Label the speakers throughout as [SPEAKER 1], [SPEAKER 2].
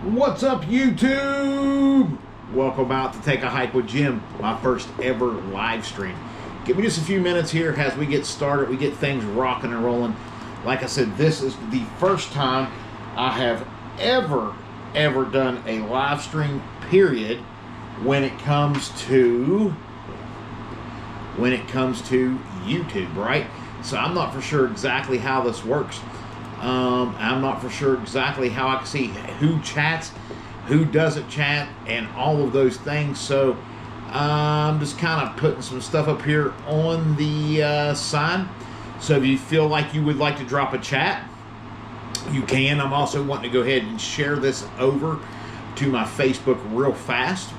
[SPEAKER 1] What's up, YouTube? Welcome out to Take a Hike with Jim, my first ever live stream. Give me just a few minutes here as we get started, we get things rocking and rolling. Like I said, this is the first time I have ever done a live stream, period, when it comes to YouTube, right? So I'm not for sure exactly how this works. I'm not for sure exactly how I can see who chats, who doesn't chat, and all of those things. So I'm just kind of putting some stuff up here on the side. So if you feel like you would like to drop a chat, you can. I'm also wanting to go ahead and share this over to my Facebook real fast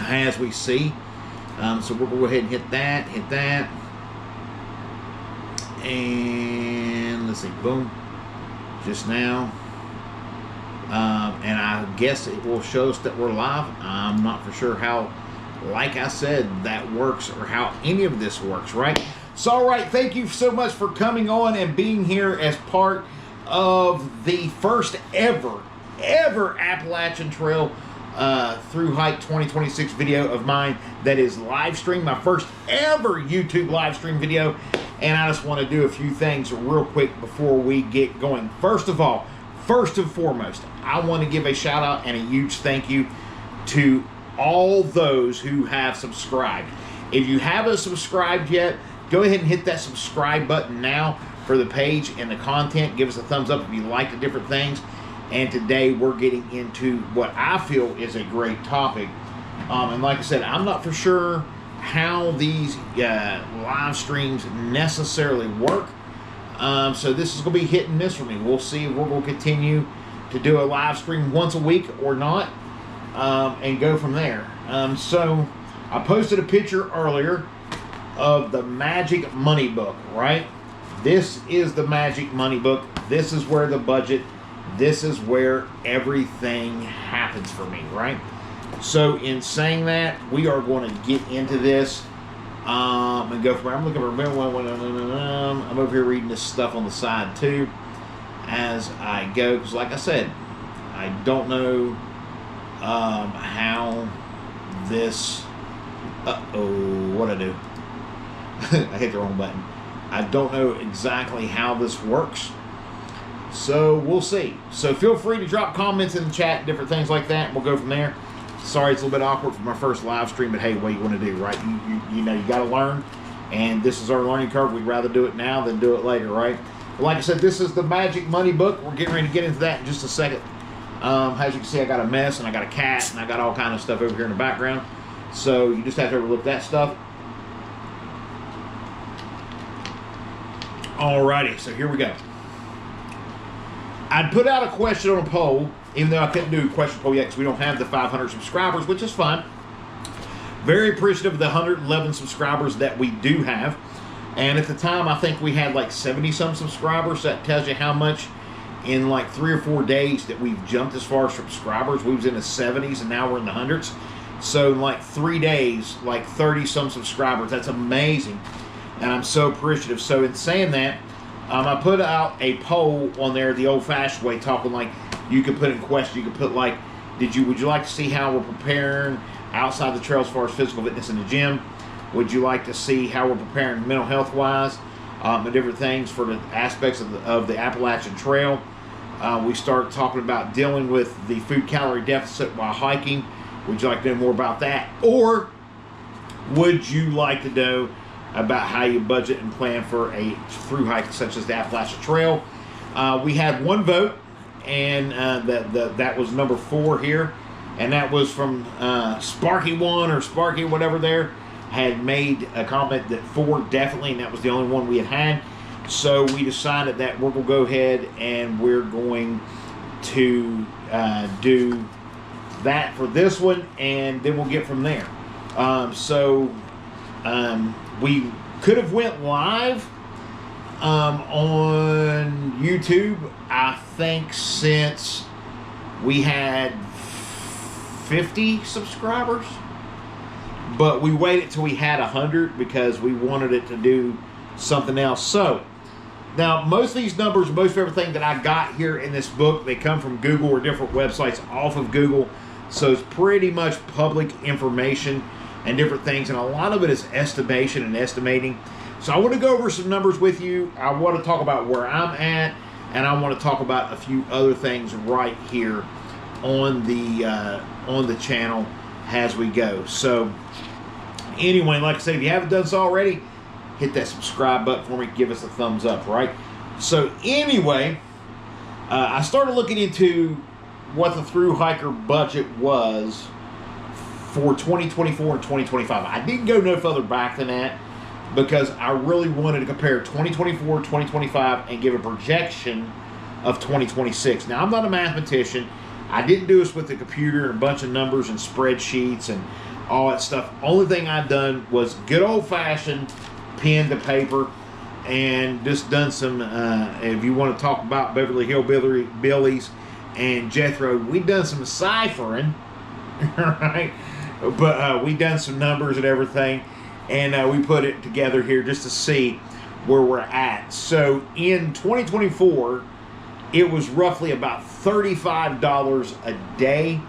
[SPEAKER 1] as we see. So we'll go ahead and hit that. And let's see, boom, just now. And I guess it will show us that we're live. I'm not for sure how, like I said, that works or how any of this works, right? So, all right, thank you so much for coming on and being here as part of the first ever Appalachian Trail Thru Hike 2026 video of mine that is live stream, my first ever YouTube live stream video. And I just want to do a few things real quick before we get going. First of all, first and foremost, I want to give a shout out and a huge thank you to all those who have subscribed. If you haven't subscribed yet, go ahead and hit that subscribe button now for the page and the content. Give us a thumbs up if you like the different things. And today we're getting into what I feel is a great topic. And like I said, I'm not for sure how these live streams necessarily work. So this is going to be hit and miss for me. We'll see if we're going to continue to do a live stream once a week or not, and go from there. So I posted a picture earlier of the Magic Money Book, right? This is the Magic Money Book. This is where the budget, this is where everything happens for me, right? So in saying that, we are going to get into this and go from there. I'm looking for I'm over here reading this stuff on the side too as I go, because like I said, I don't know how this what'd I do? I hit the wrong button. I don't know exactly how this works, so we'll see. So feel free to drop comments in the chat, different things like that. We'll go from there. Sorry, it's a little bit awkward for my first live stream, but hey, what you want to do, right? You know, you got to learn, and this is our learning curve. We'd rather do it now than do it later, right? But like I said, this is the Magic Money Book. We're getting ready to get into that in just a second. As you can see, I got a mess, and I got a cat, and I got all kind of stuff over here in the background. So you just have to overlook that stuff. Alrighty, so here we go. I'd put out a question on a poll, even though I couldn't do a question poll yet because we don't have the 500 subscribers, which is fine. Very appreciative of the 111 subscribers that we do have. And at the time, I think we had like 70-some subscribers. That tells you how much in like 3 or 4 days that we've jumped as far as subscribers. We was in the 70s and now we're in the hundreds. So in like 3 days, like 30-some subscribers. That's amazing. And I'm so appreciative. So in saying that, I put out a poll on there the old-fashioned way, talking like you could put in question. You could put like, would you like to see how we're preparing outside the trail as far as physical fitness in the gym? Would you like to see how we're preparing mental health-wise, and different things for the aspects of the Appalachian Trail? We started talking about dealing with the food calorie deficit while hiking. Would you like to know more about that? Or would you like to know about how you budget and plan for a thru hike such as the Appalachian Trail? We had one vote, and that was number 4 here, and that was from Sparky1 or Sparky whatever there had made a comment that 4 definitely, and that was the only one we had. So we decided that we're going to go ahead and we're going to do that for this one, and then we'll get from there. We could have went live on YouTube, I think, since we had 50 subscribers, but we waited till we had 100 because we wanted it to do something else. So Now, most of these numbers, most of everything that I got here in this book, they come from Google or different websites off of Google. So it's pretty much public information and different things. And a lot of it is estimation and estimating. So I want to go over some numbers with you. I want to talk about where I'm at. And I want to talk about a few other things right here on the channel as we go. So anyway, like I said, if you haven't done so already, hit that subscribe button for me. Give us a thumbs up, right? So anyway, I started looking into what the thru hiker budget was for 2024 and 2025. I didn't go no further back than that because I really wanted to compare 2024, 2025 and give a projection of 2026. Now, I'm not a mathematician. I didn't do this with the computer and a bunch of numbers and spreadsheets and all that stuff. Only thing I've done was good old-fashioned pen to paper and just done some, if you want to talk about Beverly Hillbillies and Jethro, we've done some ciphering, right? But we done some numbers and everything, and we put it together here just to see where we're at. So in 2024, it was roughly about $35 a day.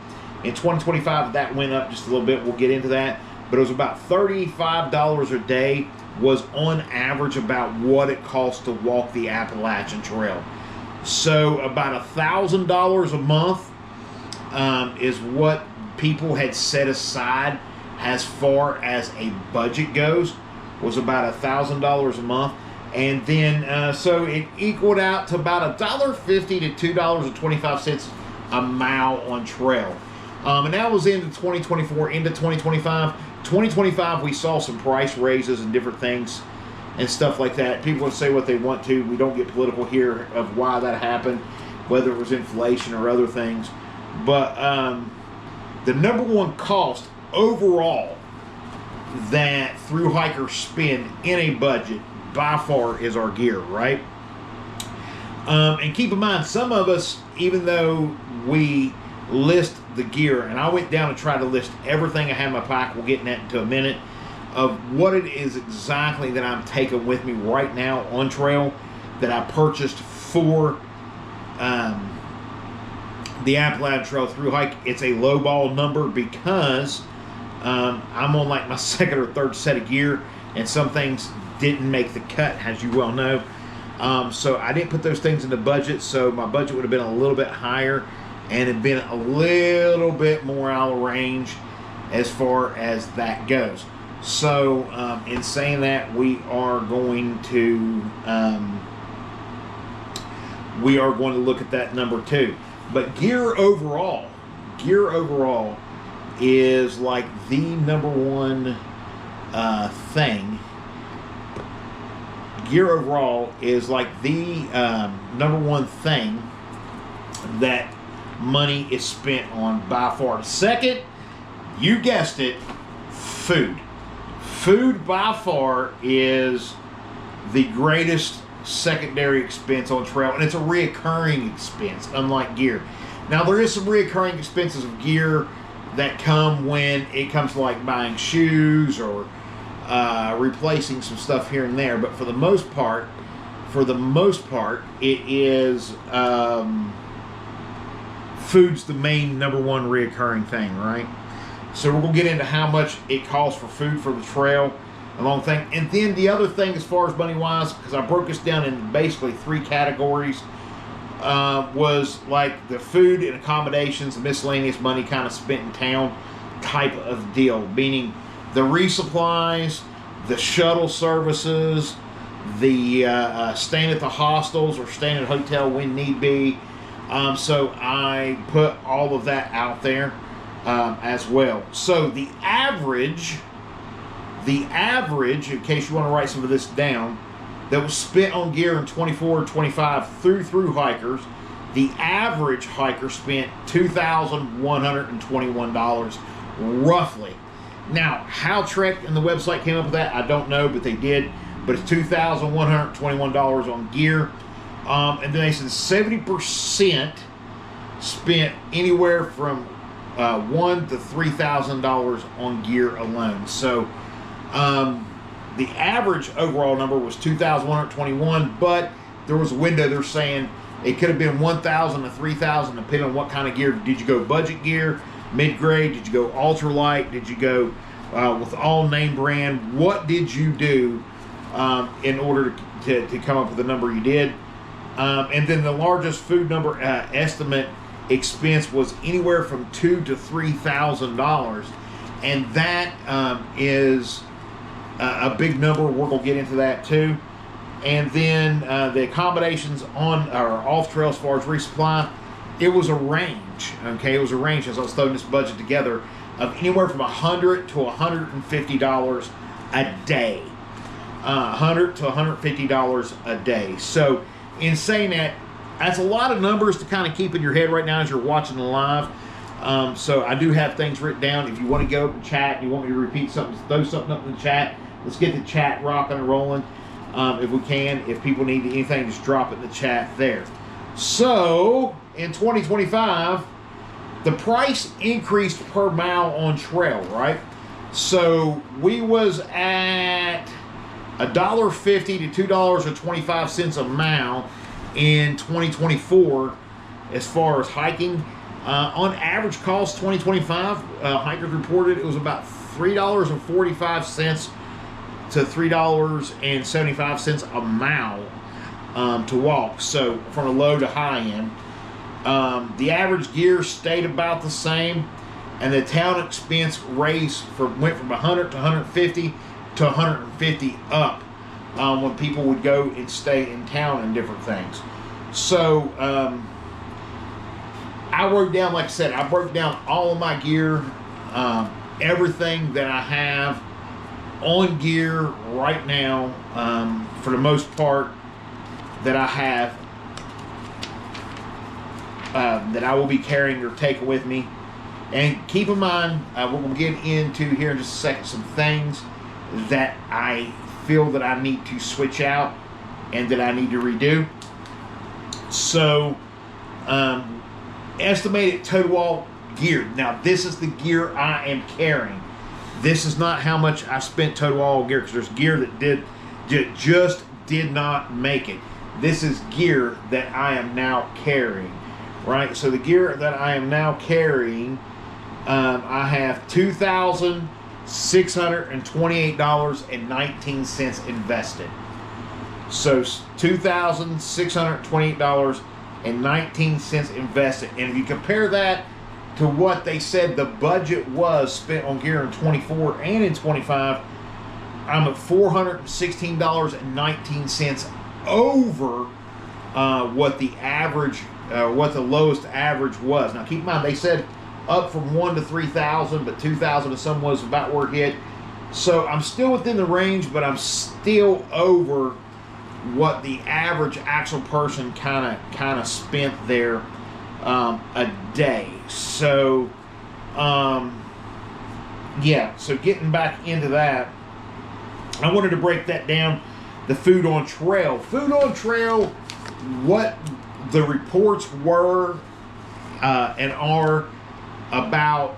[SPEAKER 1] In 2025, that went up just a little bit. We'll get into that. But it was about $35 a day was on average about what it costs to walk the Appalachian Trail. So about $1,000 a month is what people had set aside as far as a budget goes, was about $1,000 a month. And then, so it equaled out to about $1.50 to $2.25 a mile on trail. And that was into 2024, into 2025. 2025, we saw some price raises and different things and stuff like that. People would say what they want to. We don't get political here of why that happened, whether it was inflation or other things. But the number one cost overall that thru hikers spend in a budget by far is our gear, right? And keep in mind, some of us, even though we list the gear, and I went down and tried to list everything I have in my pack, we'll get in that into a minute, of what it is exactly that I'm taking with me right now on trail that I purchased for the Appalachian Trail Thru Hike. It's a lowball number because I'm on like my second or third set of gear, and some things didn't make the cut, as you well know. So I didn't put those things in the budget, so my budget would have been a little bit higher and had been a little bit more out of range as far as that goes. So in saying that, we are going to look at that number too. But gear overall is like the number one thing. Gear overall is like the number one thing that money is spent on by far. Second, you guessed it, food. Food by far is the greatest secondary expense on trail, and it's a reoccurring expense, unlike gear. Now, there is some reoccurring expenses of gear that come when it comes to like buying shoes or replacing some stuff here and there, but for the most part, it is food's the main number one reoccurring thing, right? So we're gonna get into how much it costs for food for the trail, a long thing. And then the other thing, as far as money wise, because I broke this down in basically three categories, was like the food and accommodations, miscellaneous money kind of spent in town type of deal, meaning the resupplies, the shuttle services, the staying at the hostels or staying at a hotel when need be. So I put all of that out there as well. So the average, in case you want to write some of this down, that was spent on gear in 24 or 25 through hikers, the average hiker spent $2,121 roughly. Now, how Trek and the website came up with that, I don't know, but they did. But it's $2,121 on gear. And then they said 70% spent anywhere from $1,000 to $3,000 on gear alone. So the average overall number was $2,121, but there was a window. They're saying it could have been 1,000 to 3,000, depending on what kind of gear. Did you go budget gear, mid-grade? Did you go ultralight? Did you go with all name brand? What did you do in order to come up with the number you did? And then the largest food number estimate expense was anywhere from $2,000 to $3,000, and that is a big number. We're going to get into that too. And then the accommodations on or off trail as far as resupply, it was a range. Okay, it was a range as I was throwing this budget together of anywhere from $100 to $150 a day. $100 to $150 a day. So in saying that, that's a lot of numbers to kind of keep in your head right now as you're watching the live. So I do have things written down. If you want to go and chat, and you want me to repeat something, throw something up in the chat. Let's get the chat rocking and rolling if we can. If people need anything, just drop it in the chat there. So in 2025, the price increased per mile on trail, right? So we was at $1.50 to $2.25 a mile in 2024 as far as hiking. On average cost 2025, hikers reported it was about $3.45 to $3.75 a mile to walk. So from a low to high end. The average gear stayed about the same, and the town expense went from 100 to 150 to 150 up when people would go and stay in town and different things. So I wrote down, like I said, I broke down all of my gear, everything that I have on gear right now, for the most part, that I have, that I will be carrying or taking with me. And keep in mind, we're going to get into here in just a second some things that I feel that I need to switch out and that I need to redo. So, estimated total all gear. Now, this is the gear I am carrying. This is not how much I spent total all gear, because there's gear that just did not make it. This is gear that I am now carrying, right? So the gear that I am now carrying, I have $2,628.19 invested. So $2,628.19 invested. And if you compare that to what they said the budget was spent on gear in 24 and in 25, I'm at $416.19 over what the average, what the lowest average was. Now keep in mind, they said up from 1 to 3,000, but 2,000 to some was about where it hit. So I'm still within the range, but I'm still over what the average actual person kind of spent there a day. So yeah, so getting back into that, I wanted to break that down. The food on trail, what the reports were and are about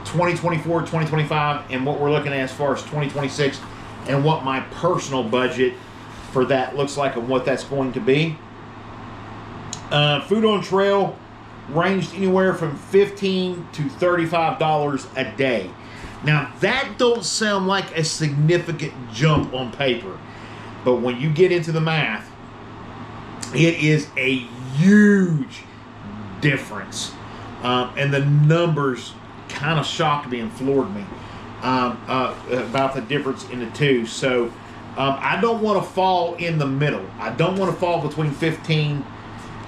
[SPEAKER 1] 2024, 2025, and what we're looking at as far as 2026, and what my personal budget for that looks like and what that's going to be. Food on trail ranged anywhere from $15 to $35 a day. Now that don't sound like a significant jump on paper, but when you get into the math, it is a huge difference. And the numbers kind of shocked me and floored me about the difference in the two. So I don't want to fall in the middle. I don't want to fall between 15.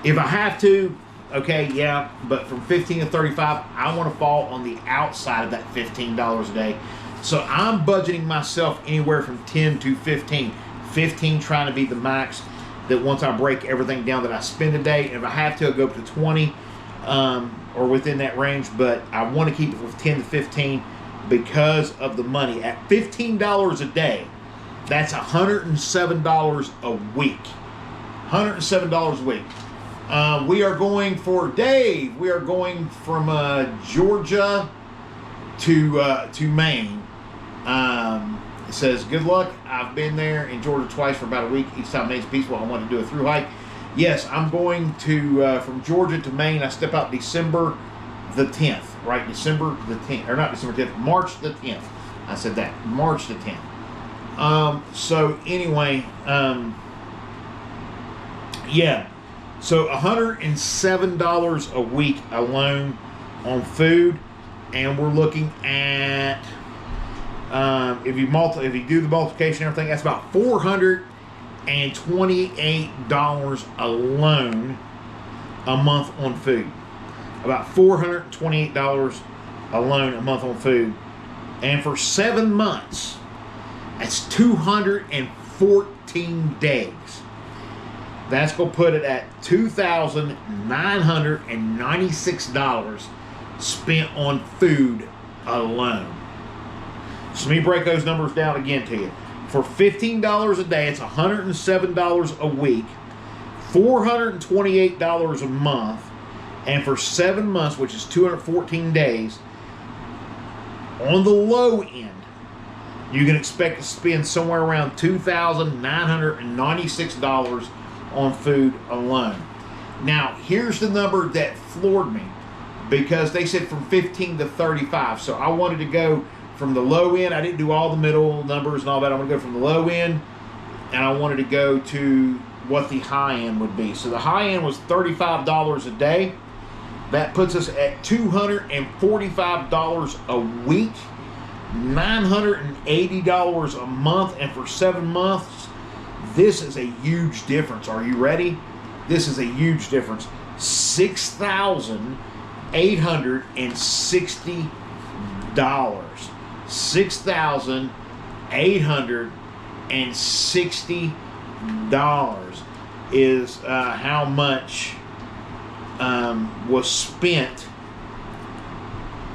[SPEAKER 1] If I have to, okay, yeah, but from 15 to 35, I want to fall on the outside of that $15 a day. So I'm budgeting myself anywhere from 10 to 15. 15 trying to be the max, that once I break everything down that I spend a day. If I have to, I'll go up to 20 or within that range, but I want to keep it with 10 to 15 because of the money. At $15 a day, that's $107 a week. $107 a week. We are going for Dave. We are going from Georgia to Maine. It says, good luck. I've been there in Georgia twice for about a week. Each time Maine's peaceful. I want to do a through hike. Yes, I'm going to, from Georgia to Maine. I step out December the 10th, right? December the 10th, or not December 10th, March the 10th. I said that, March the 10th. So anyway, yeah. So $107 a week alone on food. And we're looking at, if you do the multiplication and everything, that's about $428 alone a month on food. About $428 alone a month on food. And for 7 months, that's 214 days. That's going to put it at $2,996 spent on food alone. So let me break those numbers down again to you. For $15 a day, it's $107 a week, $428 a month, and for 7 months, which is 214 days, on the low end, you can expect to spend somewhere around $2,996 on food alone. Now, here's the number that floored me, because they said from 15 to 35. So I wanted to go from the low end. I didn't do all the middle numbers and all that. I'm going to go from the low end, and I wanted to go to what the high end would be. So the high end was $35 a day. That puts us at $245 a week, $980 a month, and for 7 months, this is a huge difference. Are you ready? This is a huge difference. $6,860. $6,860 is how much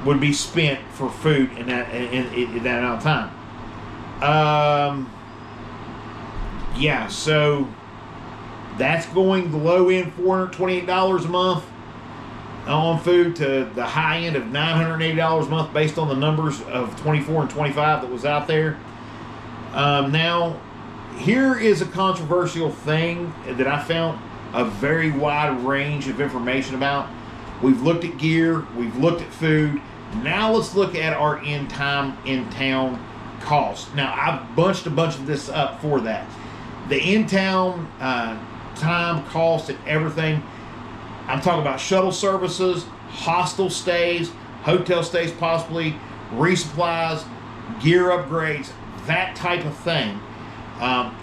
[SPEAKER 1] would be spent for food in that amount of time. Yeah, so that's going the low end $428 a month on food to the high end of $980 a month based on the numbers of 24 and 25 that was out there. Now, here is a controversial thing that I found a very wide range of information about. We've looked at gear, we've looked at food. Now let's look at our in-town costs. Now, I've bunched a bunch of this up for that. The in-town time, cost, and everything. I'm talking about shuttle services, hostel stays, hotel stays possibly, resupplies, gear upgrades, that type of thing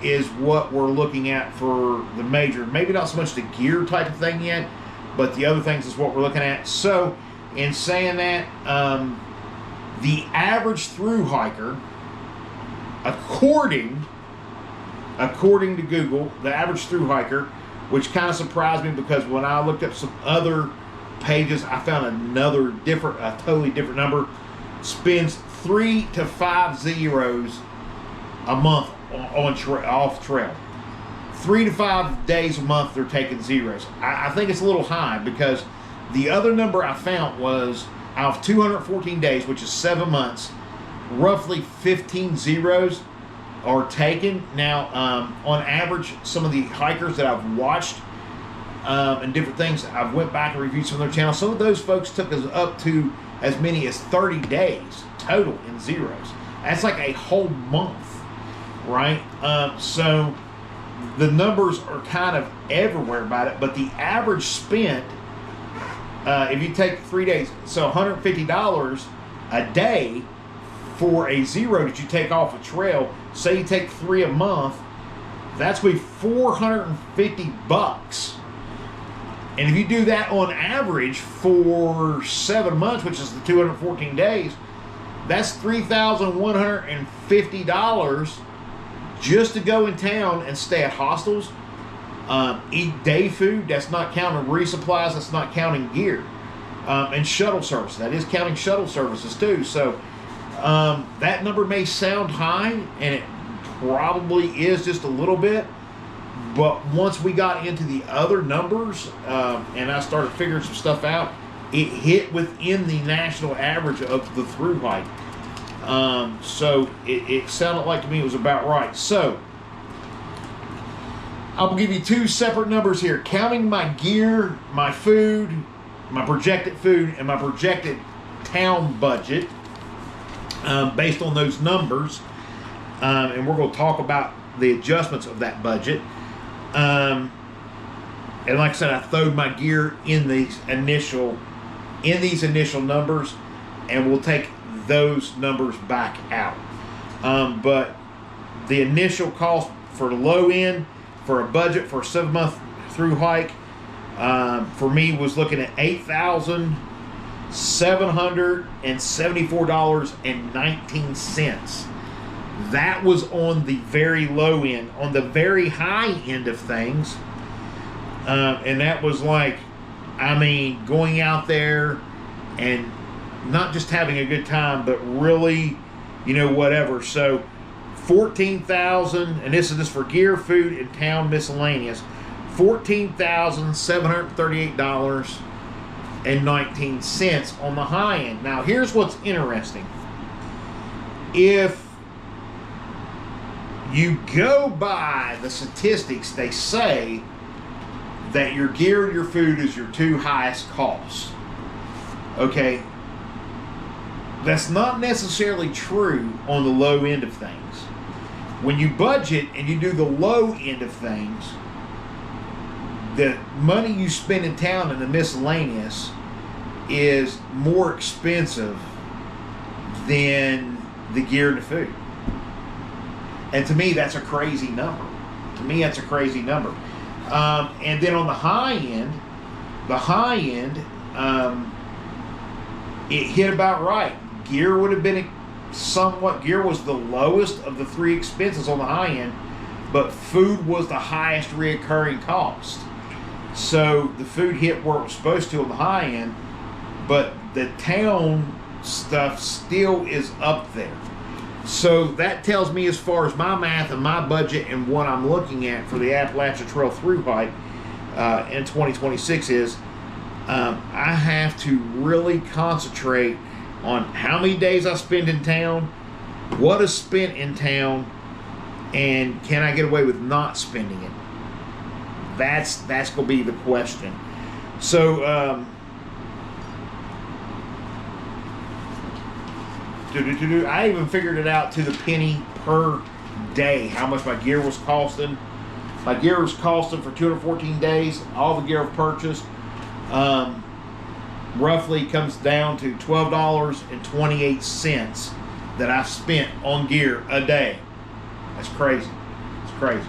[SPEAKER 1] is what we're looking at for the major. Maybe not so much the gear type of thing yet, but the other things is what we're looking at. So, in saying that, the average thru hiker, according to Google, the average thru hiker, which kind of surprised me because when I looked up some other pages, I found a totally different number, spends 3 to 5 zeros a month off trail. 3 to 5 days a month they're taking zeros. I think it's a little high because the other number I found was out of 214 days, which is 7 months, roughly 15 zeros are taken. Now, on average, some of the hikers that I've watched and different things, I've went back and reviewed some of their channels. Some of those folks took us up to as many as 30 days total in zeros. That's like a whole month, right? So the numbers are kind of everywhere about it, but the average spent, if you take 3 days, so $150 a day for a zero that you take off a trail. Say you take 3 a month, that's going to be $450. And if you do that on average for 7 months, which is the 214 days, that's $3,150 just to go in town and stay at hostels, eat day food. That's not counting resupplies. That's not counting gear, and shuttle service. That is counting shuttle services too. So that number may sound high, and it probably is just a little bit. But once we got into the other numbers and I started figuring some stuff out, it hit within the national average of the thru hike. So it sounded like to me it was about right. So I'll give you two separate numbers here. Counting my gear, my food, my projected food, and my projected town budget based on those numbers. And we're going to talk about the adjustments of that budget. And like I said, I throwed my gear in these initial numbers, and we'll take those numbers back out. But the initial cost for the low end for a budget for a 7-month through hike for me was looking at $8,774.19. That was on the very low end. On the very high end of things, and that was like, I mean, going out there and not just having a good time, but really, whatever. So $14,000, and this is just for gear, food, and town miscellaneous, $14,738.19 on the high end. Now, here's what's interesting. If you go by the statistics, they say that your gear and your food is your two highest costs. Okay? That's not necessarily true on the low end of things. When you budget and you do the low end of things, the money you spend in town and the miscellaneous is more expensive than the gear and the food. And to me, that's a crazy number. And then on the high end, it hit about right. Gear would have been gear was the lowest of the three expenses on the high end, but food was the highest reoccurring cost. So the food hit where it was supposed to on the high end, but the town stuff still is up there. So that tells me, as far as my math and my budget and what I'm looking at for the Appalachian Trail Thru Hike in 2026 is I have to really concentrate on how many days I spend in town, what is spent in town, and can I get away with not spending it? That's going to be the question. So I even figured it out to the penny per day, how much my gear was costing. My gear was costing for 214 days, all the gear I've purchased. Roughly comes down to $12.28 that I've spent on gear a day. That's crazy. It's crazy.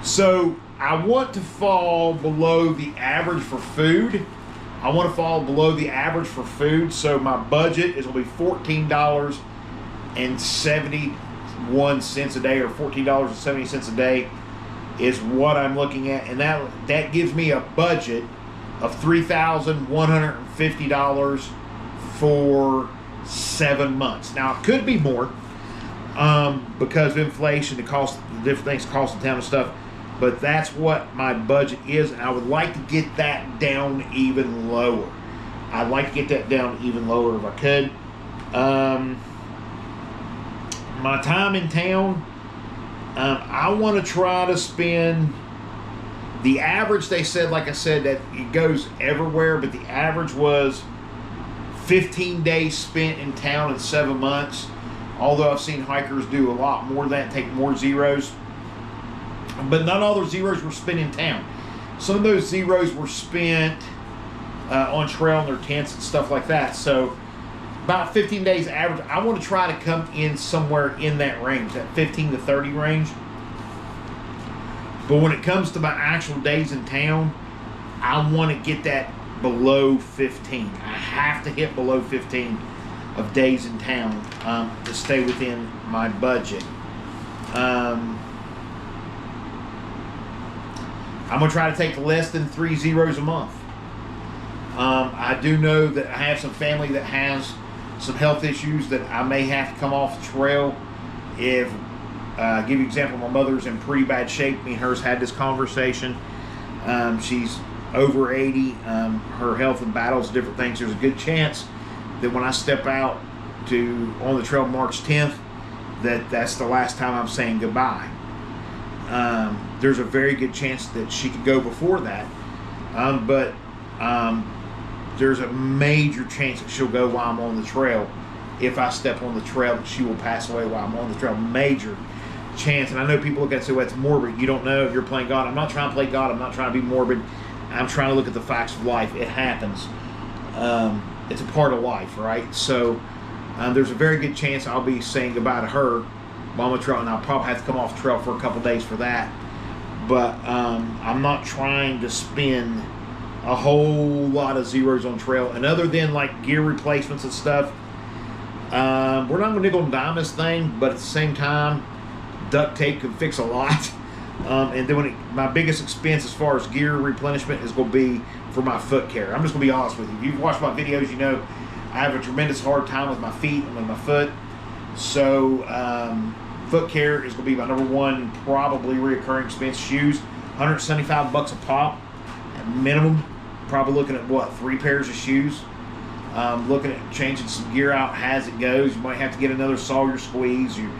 [SPEAKER 1] So I want to fall below the average for food. So my budget is going to be $14.71 a day, or $14.70 a day is what I'm looking at, and that gives me a budget of $3,150 for 7 months. Now, it could be more because of inflation, the cost, the different things cost in town and stuff, but that's what my budget is, and I would like to get that down even lower. I'd like to get that down even lower if I could. My time in town, I want to try to spend the average. They said, like I said, that it goes everywhere, but the average was 15 days spent in town in 7 months. Although I've seen hikers do a lot more than that, take more zeros. But not all those zeros were spent in town. Some of those zeros were spent on trail in their tents and stuff like that. So about 15 days average. I want to try to come in somewhere in that range, that 15 to 30 range. But when it comes to my actual days in town, I want to get that below 15. I have to hit below 15 of days in town to stay within my budget. I'm going to try to take less than 3 zeros a month. I do know that I have some family that has some health issues that I may have to come off the trail. If, give you an example, my mother's in pretty bad shape. Me and her's had this conversation. She's over 80, her health and battles, different things, there's a good chance that when I step out on the trail March 10th, that's the last time I'm saying goodbye. There's a very good chance that she could go before that, but there's a major chance that she'll go while I'm on the trail. If I step on the trail, she will pass away while I'm on the trail. Major chance. And I know people look at it and say, well, it's morbid. You don't know if you're playing God. I'm not trying to play God. I'm not trying to be morbid. I'm trying to look at the facts of life. It happens. It's a part of life, right? So there's a very good chance I'll be saying goodbye to her while I'm on the trail, and I'll probably have to come off the trail for a couple days for that. But I'm not trying to spend a whole lot of zeros on trail. And other than like gear replacements and stuff, we're not going to nickel and dime this thing, but at the same time, duct tape can fix a lot. And then my biggest expense as far as gear replenishment is going to be for my foot care. I'm just going to be honest with you. If you've watched my videos, you know I have a tremendous hard time with my feet and with my foot. So foot care is going to be my number one probably reoccurring expense. Shoes, $175 a pop at minimum. Probably looking at what, 3 pairs of shoes. Looking at changing some gear out as it goes. You might have to get another Sawyer squeeze. You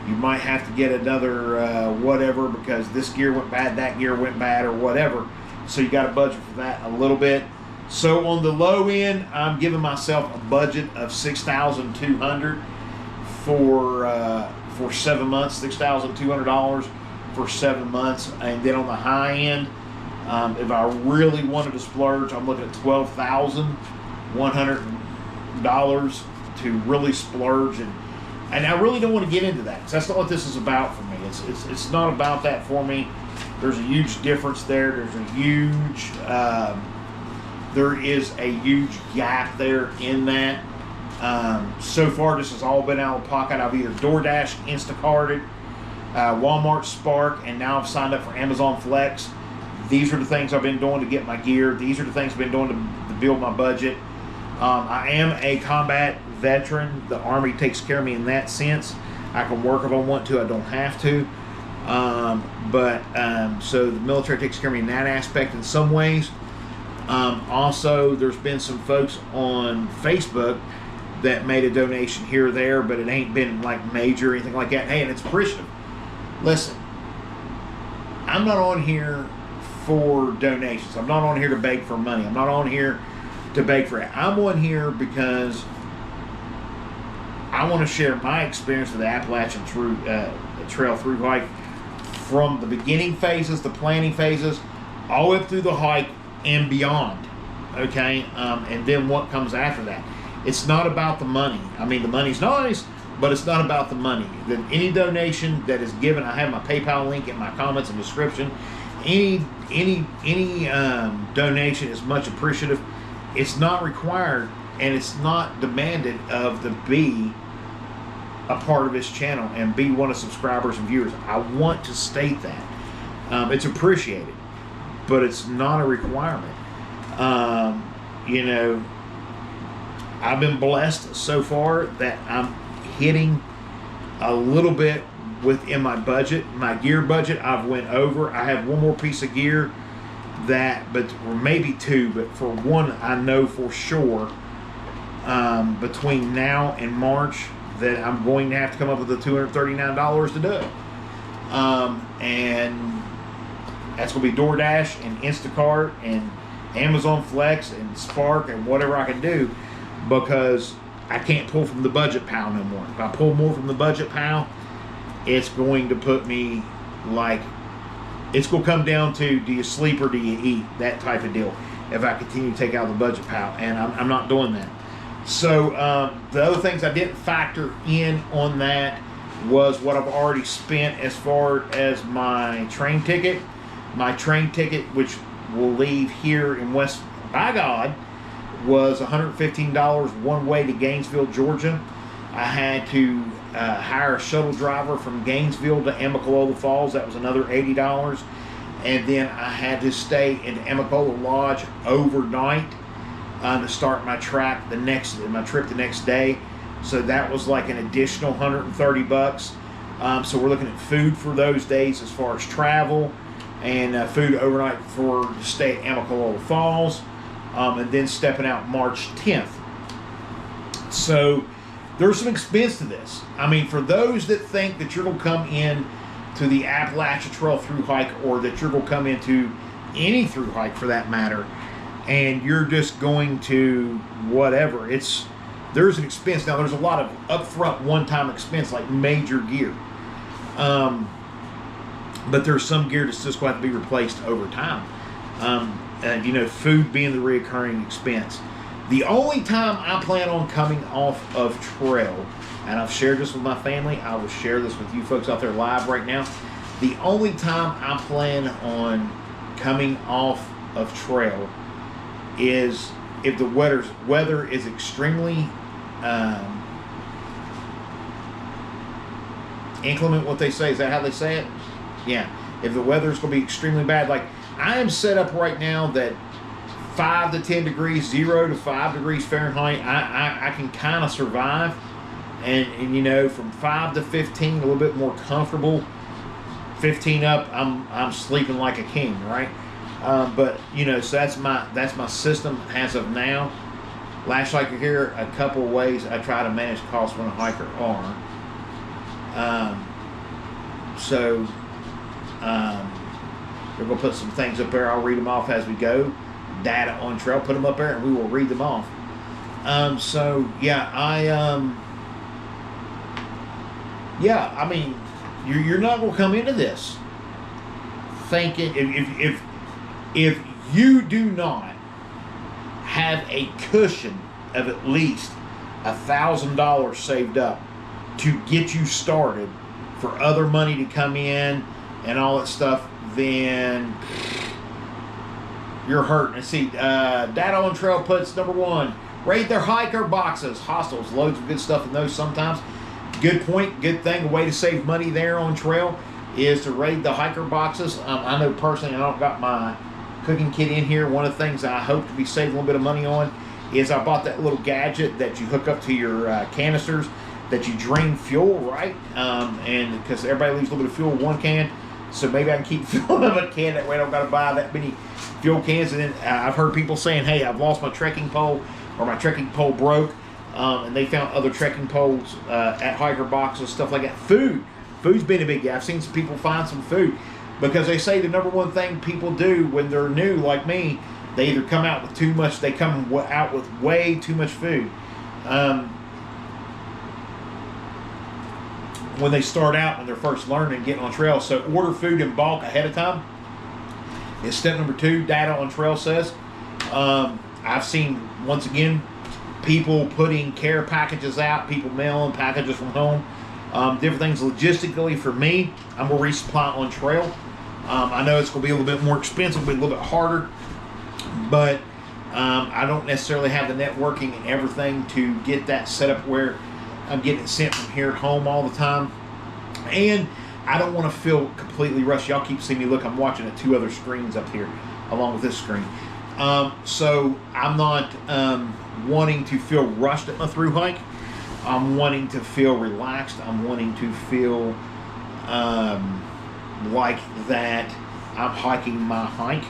[SPEAKER 1] might have to get another whatever, because this gear went bad, that gear went bad, or whatever. So you got to budget for that a little bit. So on the low end, I'm giving myself a budget of $6,200 for 7 months. $6,200 for 7 months, and then on the high end, if I really wanted to splurge, I'm looking at $12,100 to really splurge, and I really don't want to get into that, because that's not what this is about for me. It's not about that for me. There's a huge difference there. There is a huge gap there in that. So far, this has all been out of pocket. I've either DoorDash, Instacarted, Walmart Spark, and now I've signed up for Amazon Flex. These are the things I've been doing to get my gear. These are the things I've been doing to build my budget. I am a combat veteran. The Army takes care of me in that sense. I can work if I want to. I don't have to. So the military takes care of me in that aspect in some ways. Also, there's been some folks on Facebook that made a donation here or there, but it ain't been like major or anything like that. Hey, and it's appreciative. Listen, I'm not on here for donations. I'm not on here to beg for money. I'm not on here to beg for it. I'm on here because I want to share my experience with the Appalachian Trail Thru Hike, from the beginning phases, the planning phases, all the way up through the hike and beyond. Okay, and then what comes after that. It's not about the money. I mean, the money's nice, but it's not about the money. Then any donation that is given, I have my PayPal link in my comments and description. Any donation is much appreciative. It's not required, and it's not demanded of the be a part of this channel and be one of subscribers and viewers. I want to state that. It's appreciated, but it's not a requirement. You know, I've been blessed so far that I'm hitting a little bit within my budget. My gear budget, I've went over. I have one more piece of gear or maybe 2, but for one, I know for sure between now and March that I'm going to have to come up with the $239 to do it. And that's going to be DoorDash and Instacart and Amazon Flex and Spark and whatever I can do, because I can't pull from the budget pal no more. If I pull more from the budget pal, it's going to put me like, it's going to come down to, do you sleep or do you eat? That type of deal. If I continue to take out the budget pal, and I'm not doing that. So the other things I didn't factor in on that was what I've already spent as far as my train ticket. My train ticket, which will leave here in West, by God, was $115 one way to Gainesville, Georgia. I had to hire a shuttle driver from Gainesville to Amicalola Falls. That was another $80. And then I had to stay in Amicalola Lodge overnight to start my trip the next day. So that was like an additional $130. So we're looking at food for those days as far as travel. and food overnight for stay at Amicalola Falls, and then stepping out March 10th. So there's some expense to this. I mean, for those that think that you're going to come in to the Appalachian Trail Thru Hike, or that you're going to come into any thru hike for that matter, and you're just going to whatever, there's an expense. Now, there's a lot of upfront one-time expense, like major gear. But there's some gear that's just going to have to be replaced over time. And, you know, food being the recurring expense. The only time I plan on coming off of trail, and I've shared this with my family, I will share this with you folks out there live right now. The only time I plan on coming off of trail is if the weather is extremely inclement, what they say. Is that how they say it? Yeah. If the weather is going to be extremely bad, like I am set up right now that 5 to 10 degrees, 0 to 5 degrees Fahrenheit, I can kind of survive. And you know, from 5 to 15, a little bit more comfortable. 15 up, I'm sleeping like a king, right? But you know, so that's my system as of now. Last hiker here, a couple of ways I try to manage costs when a hiker are. We're going to put some things up there. I'll read them off as we go. Data on trail, put them up there, and we will read them off. I mean, you're not going to come into this thinking, if you do not have a cushion of at least $1,000 saved up to get you started for other money to come in and all that stuff, then you're hurting. And see, Data on Trail puts number 1, raid their hiker boxes. Hostels, loads of good stuff in those sometimes. Good point, good thing. A way to save money there on trail is to raid the hiker boxes. I know personally, I don't got my cooking kit in here. One of the things I hope to be saving a little bit of money on is I bought that little gadget that you hook up to your canisters that you drain fuel, right? And because everybody leaves a little bit of fuel in one can, so maybe I can keep filling up a can, that way I don't got to buy that many fuel cans. And then I've heard people saying, hey, I've lost my trekking pole, or my trekking pole broke, and they found other trekking poles at hiker boxes, stuff like that. Food's been a big deal. I've seen some people find some food, because they say the number one thing people do when they're new, like me, they either come out with too much, they come out with way too much food. When they start out, when they're first learning and getting on trail. So order food in bulk ahead of time is step number 2, Data on Trail says. I've seen, once again, people putting care packages out, people mailing packages from home, different things. Logistically, for me, I'm going to resupply on trail. I know it's going to be a little bit more expensive, but a little bit harder, but I don't necessarily have the networking and everything to get that set up where I'm getting it sent from here at home all the time. And I don't want to feel completely rushed. Y'all keep seeing me look. I'm watching at 2 other screens up here along with this screen. So I'm not wanting to feel rushed at my thru hike. I'm wanting to feel relaxed. I'm wanting to feel like that I'm hiking my hike.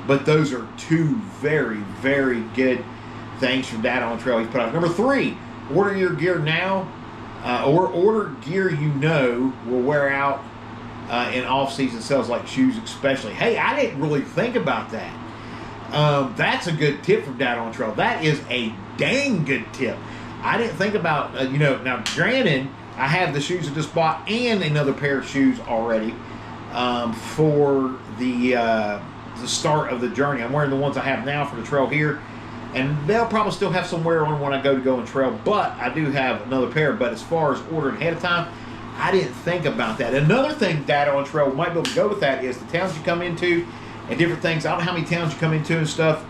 [SPEAKER 1] But those are 2 very, very good things from Data on Trail he's put out. Number 3, order your gear now, or order gear you know will wear out in off-season sales, like shoes especially. Hey, I didn't really think about that. That's a good tip from Data on Trail. That is a dang good tip. I didn't think about, now granted, I have the shoes I just bought and another pair of shoes already for the start of the journey. I'm wearing the ones I have now for the trail here, and they'll probably still have some wear on when I go on trail, but I do have another pair. But as far as ordering ahead of time, I didn't think about that. Another thing Data on Trail might be able to go with that is the towns you come into and different things. I don't know how many towns you come into and stuff,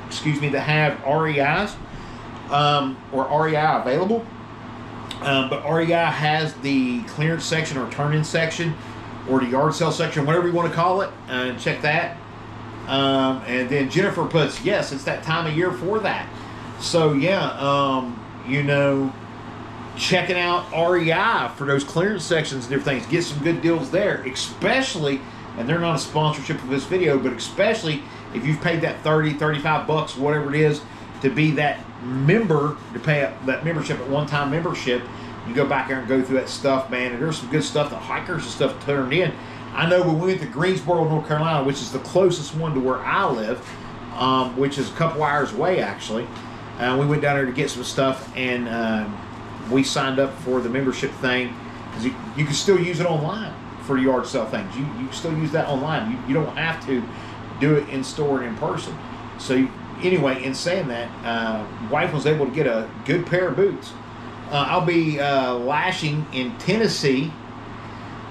[SPEAKER 1] that have REIs or REI available. But REI has the clearance section or turn-in section or the yard sale section, whatever you want to call it, and check that. And then Jennifer puts, yes, it's that time of year for that. So yeah, checking out REI for those clearance sections and different things, get some good deals there. Especially, and they're not a sponsorship of this video, but especially if you've paid that 30, 35 bucks, whatever it is, to be that member, to pay that membership, at one-time membership, you go back there and go through that stuff, man, and there's some good stuff that hikers and stuff turned in. I know when we went to Greensboro, North Carolina, which is the closest one to where I live, which is a couple hours away, actually. We went down there to get some stuff, and we signed up for the membership thing, because you can still use it online for yard sale things. You can still use that online. You don't have to do it in store and in person. So anyway, in saying that, wife was able to get a good pair of boots. I'll be lashing in Tennessee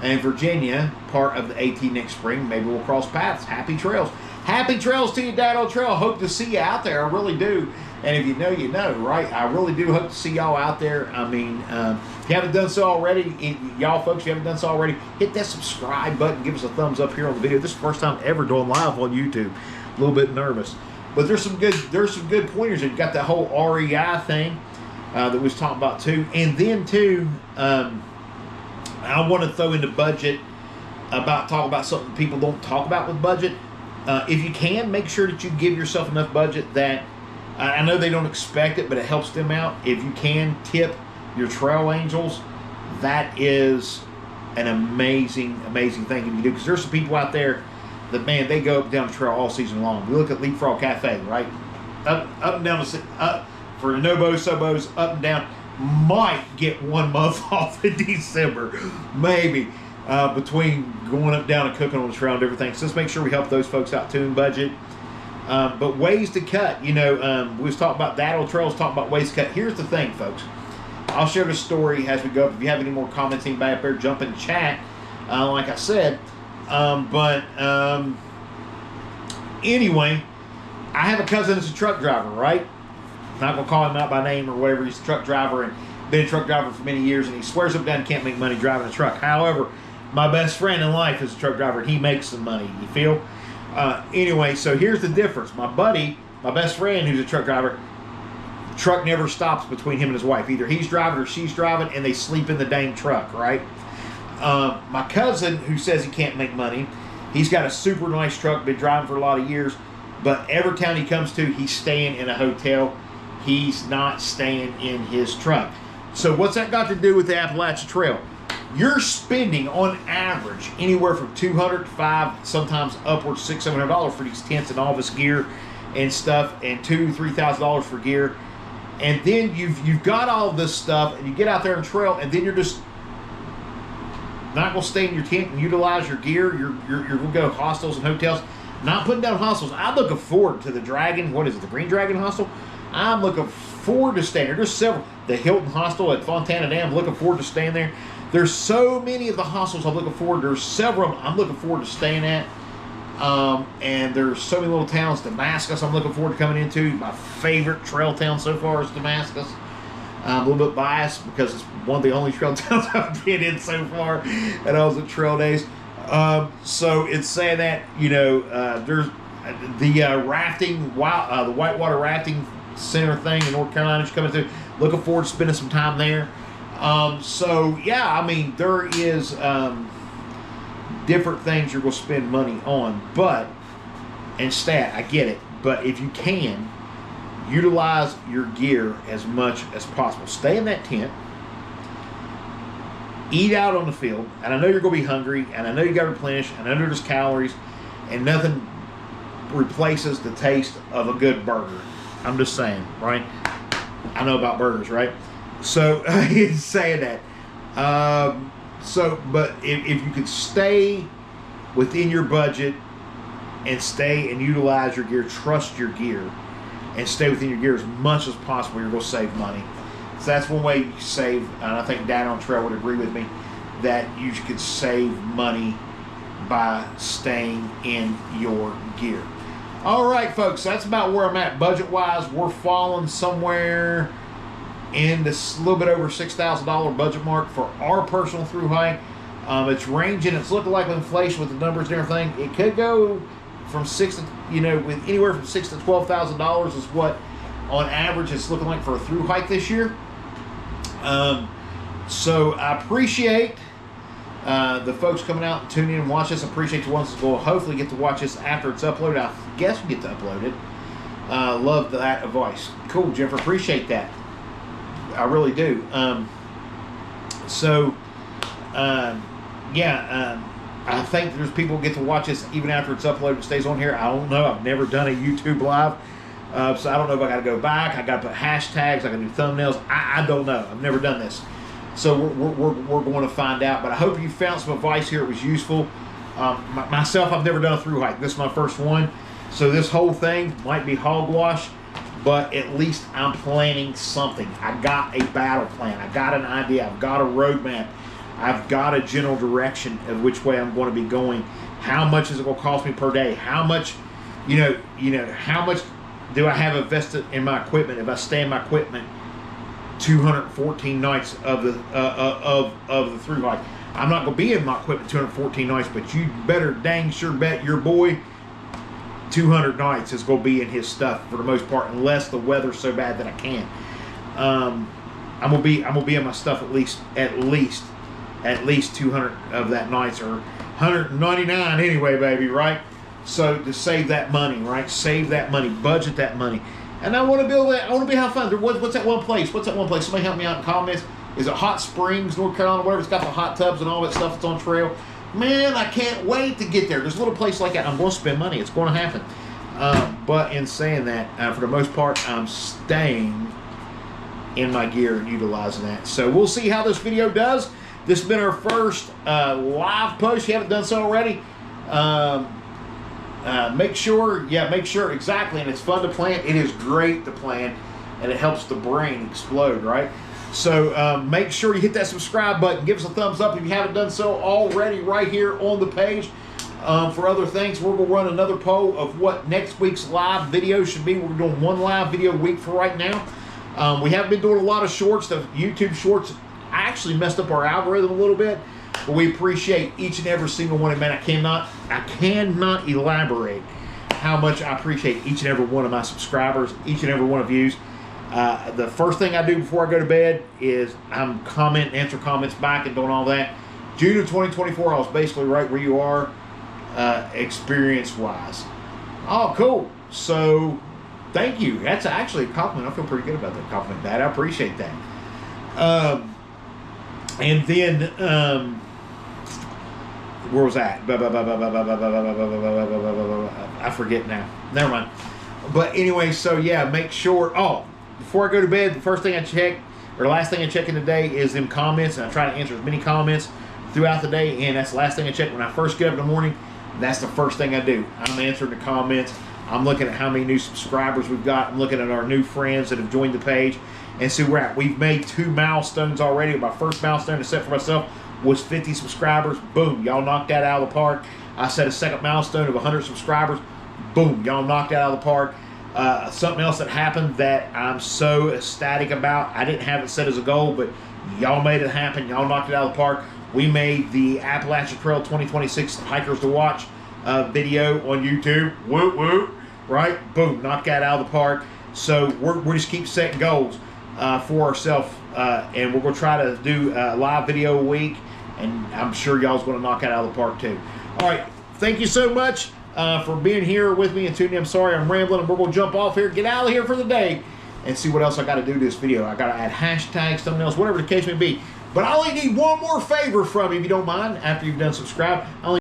[SPEAKER 1] and Virginia, part of the AT next spring. Maybe we'll cross paths. Happy trails. Happy trails to you, Dad on Trail. Hope to see you out there. I really do. And if you know, you know, right? I really do hope to see y'all out there. I mean, if you haven't done so already, y'all folks, if you haven't done so already, hit that subscribe button. Give us a thumbs up here on the video. This is the first time ever doing live on YouTube. A little bit nervous. But there's some good pointers. You've got that whole REI thing that we was talking about too. And then too, I want to throw into budget talk about something people don't talk about with budget. If you can, make sure that you give yourself enough budget that, I know they don't expect it, but it helps them out. If you can tip your trail angels, that is an amazing, amazing thing you can do. Because there's some people out there that, man, they go up and down the trail all season long. We look at Leapfrog Cafe, right? Up and down for the Nobos, Subos, up and down. Might get 1 month off in December, maybe, between going up, down, and cooking on the trail and everything. So let's make sure we help those folks out too in budget. But ways to cut, you know, we was talking about that on trails, talking about ways to cut. Here's the thing, folks. I'll share the story as we go up. If you have any more comments, anybody up there, jump in the chat, like I said. Anyway, I have a cousin that's a truck driver, right? I'm not going to call him out by name or whatever. He's a truck driver and been a truck driver for many years, and he swears up and down he can't make money driving a truck. However, my best friend in life is a truck driver, and he makes some money, you feel? Anyway, so here's the difference. My buddy, my best friend who's a truck driver, the truck never stops between him and his wife. Either he's driving or she's driving, and they sleep in the dang truck, right? My cousin, who says he can't make money, he's got a super nice truck, been driving for a lot of years, but every town he comes to, he's staying in a hotel. He's not staying in his truck. So what's that got to do with the Appalachian Trail? You're spending, on average, anywhere from $200 to $500, sometimes upwards $600, $700 for these tents and all this gear and stuff, and $2,000 to $3,000 for gear. And then you've got all this stuff, and you get out there and trail, and then you're just not going to stay in your tent and utilize your gear. You're going to go to hostels and hotels. Not putting down hostels. I'm looking forward to the Dragon. What is it? The Green Dragon Hostel? I'm looking forward to staying there. There's several. The Hilton Hostel at Fontana Dam. Looking forward to staying there. There's so many of the hostels I'm looking forward to. There's several I'm looking forward to staying at. And there's so many little towns. Damascus I'm looking forward to coming into. My favorite trail town so far is Damascus. I'm a little bit biased because it's one of the only trail towns I've been in so far. And I was at trail days. So it's saying that, you know, there's the rafting, the whitewater rafting center thing in North Carolina is coming through. Looking forward to spending some time there. So yeah, I mean, there is different things you're going to spend money on, but, and stat, I get it, but if you can, utilize your gear as much as possible. Stay in that tent. Eat out on the field, and I know you're going to be hungry, and I know you got to replenish, and I know there's calories, and nothing replaces the taste of a good burger. I'm just saying, right? I know about burgers, right? So, he's saying that. But if you could stay within your budget and stay and utilize your gear, trust your gear, and stay within your gear as much as possible, you're going to save money. So that's one way you can save, and I think Dad on Trail would agree with me, that you could save money by staying in your gear. All right, folks, that's about where I'm at budget-wise. We're falling somewhere in this little bit over $6,000 budget mark for our personal thru hike. It's ranging. It's looking like with inflation, with the numbers and everything, it could go from with anywhere from $6,000 to $12,000 is what, on average, it's looking like for a thru hike this year. So I appreciate The folks coming out and tuning in and watch this, appreciate the ones that will hopefully get to watch this after it's uploaded. I guess we get to upload it. Love that advice. Cool, Jennifer. Appreciate that. I really do. I think there's people who get to watch this even after it's uploaded. It stays on here. I don't know. I've never done a YouTube live. So I don't know if I got to go back. I got to put hashtags. I got to do thumbnails. I don't know. I've never done this. So we're going to find out. But I hope you found some advice here. It was useful. Myself, I've never done a thru hike. This is my first one. So this whole thing might be hogwash, but at least I'm planning something. I got a battle plan. I got an idea. I've got a roadmap. I've got a general direction of which way I'm going to be going. How much is it going to cost me per day? How much, how much do I have invested in my equipment? If I stay in my equipment 214 nights of the thru hike, I'm not going to be in my equipment 214 nights, but you better dang sure bet your boy 200 nights is going to be in his stuff for the most part, unless the weather's so bad that I can't. I'm gonna be in my stuff at least 200 of that nights, or 199 anyway, baby, right? So to save that money, right? Save that money, budget that money, and I want to build that. I want to have fun. What's that one place? What's that one place? Somebody help me out in comments. Is it Hot Springs, North Carolina, whatever? It's got the hot tubs and all that stuff that's on trail. Man, I can't wait to get there. There's a little place like that. I'm going to spend money. It's going to happen. But in saying that, for the most part, I'm staying in my gear and utilizing that. So we'll see how this video does. This has been our first live post. If you haven't done so already, make sure, exactly. And it's fun to plan. It is great to plan, and it helps the brain explode, right? So make sure you hit that subscribe button. Give us a thumbs up if you haven't done so already right here on the page. For other things, we're going to run another poll of what next week's live video should be. We're doing one live video a week for right now. We haven't been doing a lot of shorts. The YouTube shorts actually messed up our algorithm a little bit. But we appreciate each and every single one. And man, I cannot elaborate how much I appreciate each and every one of my subscribers, each and every one of you. The first thing I do before I go to bed is I'm answer comments back and doing all that. June of 2024, I was basically right where you are, experience-wise. Oh, cool. So, thank you. That's actually a compliment. I feel pretty good about that compliment, Dad. I appreciate that. And then, where was that? I forget now. Never mind. But anyway, so yeah, make sure. Oh, before I go to bed, the first thing I check, or the last thing I check in the day, is them comments, and I try to answer as many comments throughout the day, and that's the last thing I check when I first get up in the morning. That's the first thing I do. I'm answering the comments. I'm looking at how many new subscribers we've got. I'm looking at our new friends that have joined the page, and see where we're at. We've made 2 milestones already. My first milestone to set for myself was 50 subscribers. Boom, y'all knocked that out of the park. I set a second milestone of 100 subscribers. Boom, y'all knocked that out of the park. Something else that happened that I'm so ecstatic about. I didn't have it set as a goal, but y'all made it happen. Y'all knocked it out of the park. We made the Appalachian Trail 2026 Hikers to Watch video on YouTube. Woo woo, right? Boom, knocked that out of the park. So we're just keep setting goals for ourselves, and we're going to try to do a live video a week, and I'm sure y'all's going to knock that out of the park too. All right, thank you so much for being here with me and tuning in. I'm sorry I'm rambling, and we're going to jump off here, get out of here for the day, and see what else I got to do to this video. I got to add hashtags, thumbnails, whatever the case may be. But I only need one more favor from you, if you don't mind, after you've done subscribe. I only